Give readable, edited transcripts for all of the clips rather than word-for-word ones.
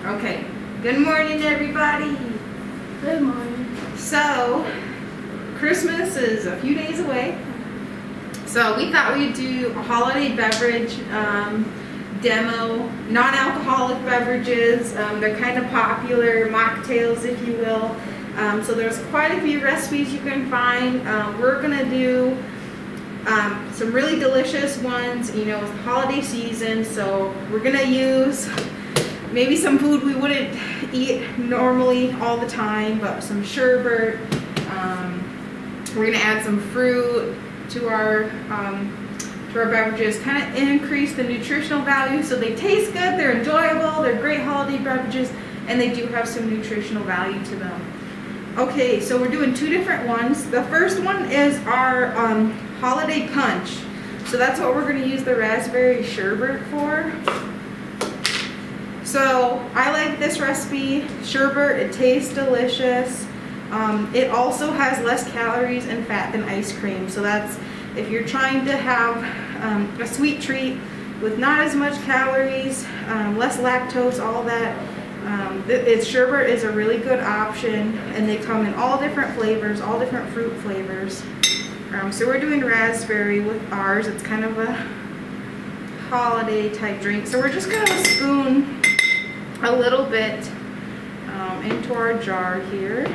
Okay, good morning everybody. Good morning. So, Christmas is a few days away. So we thought we'd do a holiday beverage demo, non-alcoholic beverages. They're kind of popular, mocktails if you will. So there's quite a few recipes you can find. We're gonna do some really delicious ones, you know, it's the holiday season, so we're gonna use maybe some food we wouldn't eat normally all the time, but some sherbet. We're gonna add some fruit to our beverages, kind of increase the nutritional value so they taste good, they're enjoyable, they're great holiday beverages, and they do have some nutritional value to them. Okay, so we're doing two different ones. The first one is our holiday punch. So that's what we're going to use the raspberry sherbet for. So I like this recipe, sherbet, it tastes delicious. It also has less calories and fat than ice cream. So that's, if you're trying to have a sweet treat with not as much calories, less lactose, all that, sherbet is a really good option, and they come in all different flavors, all different fruit flavors. So we're doing raspberry with ours. It's kind of a holiday type drink. So we're just going to spoon a little bit into our jar here.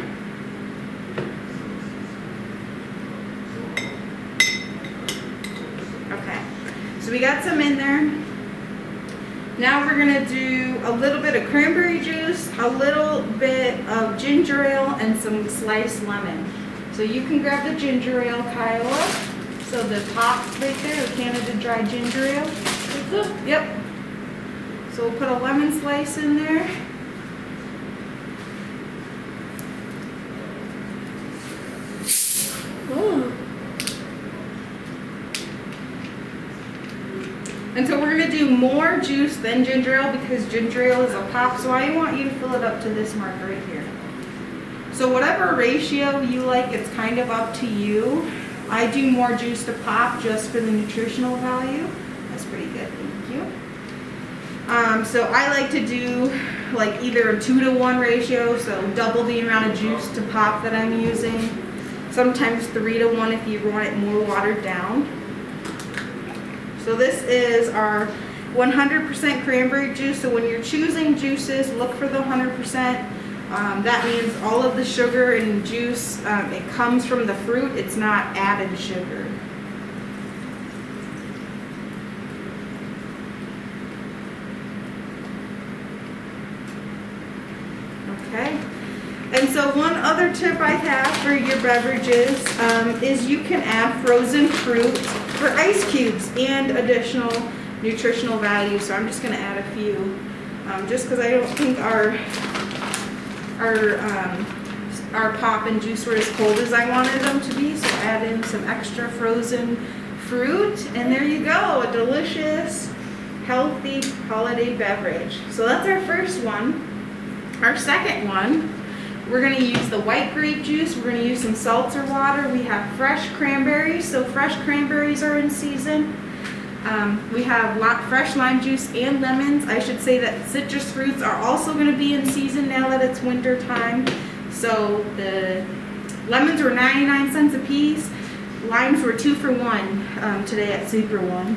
Okay, so we got some in there. Now we're going to do a little bit of cranberry juice, a little bit of ginger ale, and some sliced lemon. So you can grab the ginger ale, Kiowa. So the top right there, the Canada Dry ginger ale. Yep. So we'll put a lemon slice in there. Ooh. And so we're going to do more juice than ginger ale because ginger ale is a pop. So I want you to fill it up to this mark right here. So whatever ratio you like, it's kind of up to you. I do more juice to pop just for the nutritional value. That's pretty good, thank you. So I like to do like either a 2-to-1 ratio, so double the amount of juice to pop that I'm using. Sometimes 3-to-1 if you want it more watered down. So this is our 100% cranberry juice. So when you're choosing juices, look for the 100%. That means all of the sugar and juice, it comes from the fruit. It's not added sugar. Okay. And so one other tip I have for your beverages is you can add frozen fruit for ice cubes and additional nutritional value. So I'm just going to add a few, just because I don't think our pop and juice were as cold as I wanted them to be. So add in some extra frozen fruit, and there you go, a delicious, healthy holiday beverage. So that's our first one. Our second one, we're going to use the white grape juice. We're going to use some seltzer water. We have fresh cranberries, so fresh cranberries are in season. We have fresh lime juice and lemons. I should say that citrus fruits are also going to be in season now that it's winter time. So the lemons were 99 cents a piece. Limes were 2 for 1 today at Super One.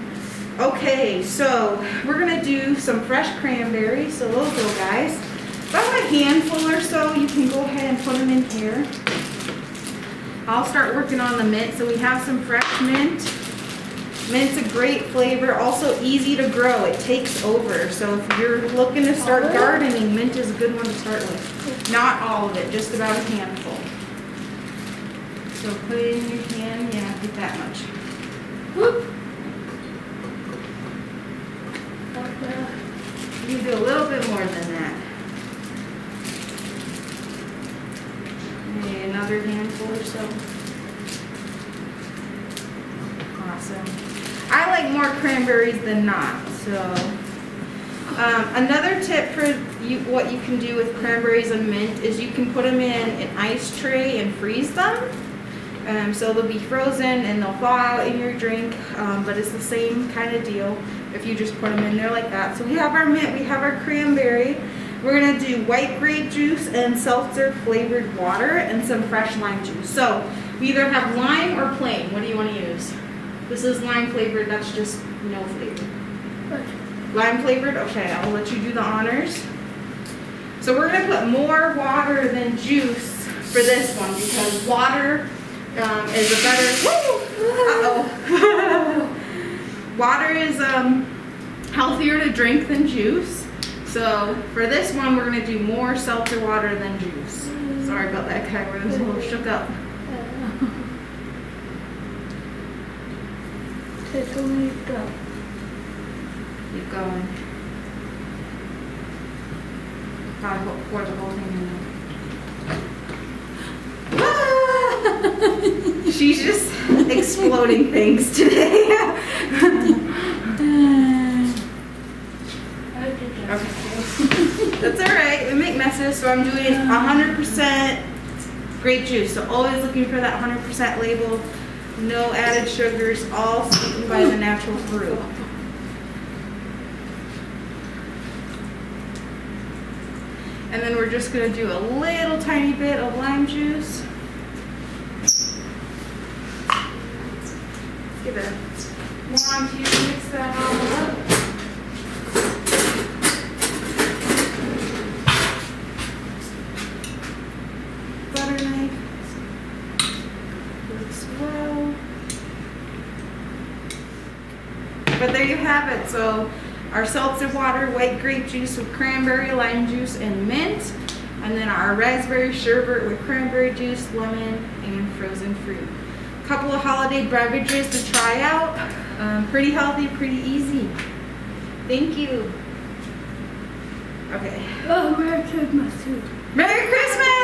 Okay, so we're going to do some fresh cranberries. So those little guys. About a handful or so, you can go ahead and put them in here. I'll start working on the mint. So we have some fresh mint. Mint's a great flavor, also easy to grow. It takes over. So if you're looking to start gardening, mint is a good one to start with. Not all of it, just about a handful. So put it in your hand, yeah, get that much. Whoop. You do a little bit more than that. Maybe another handful or so. Awesome. I like more cranberries than not. So another tip for what you can do with cranberries and mint is you can put them in an ice tray and freeze them. So they'll be frozen and they'll thaw out in your drink, but it's the same kind of deal if you just put them in there like that. So we have our mint, we have our cranberry. We're gonna do white grape juice and seltzer flavored water and some fresh lime juice. So we either have lime or plain. What do you want to use? This is lime flavored, that's just no flavor. Lime flavored? Okay, I'll let you do the honors. So we're gonna put more water than juice for this one because water is a better, water is healthier to drink than juice. So for this one, we're gonna do more seltzer water than juice. Sorry about that, guy. I was a little shook up. Keep going. Gotta pour the whole thing in there. She's just exploding things today. Okay. That's alright, we make messes, so I'm doing 100% grape juice. So always looking for that 100% label, no added sugars, all sweetened by the natural fruit. And then we're just going to do a little tiny bit of lime juice. Give it a wand here to mix that all up. Butter knife works well. But there you have it. So our seltzer water, white grape juice with cranberry, lime juice, and mint. And then our raspberry sherbet with cranberry juice, lemon, and frozen fruit. A couple of holiday beverages to try out. Pretty healthy, pretty easy. Thank you. Okay. Oh, Merry Christmas too. Merry Christmas!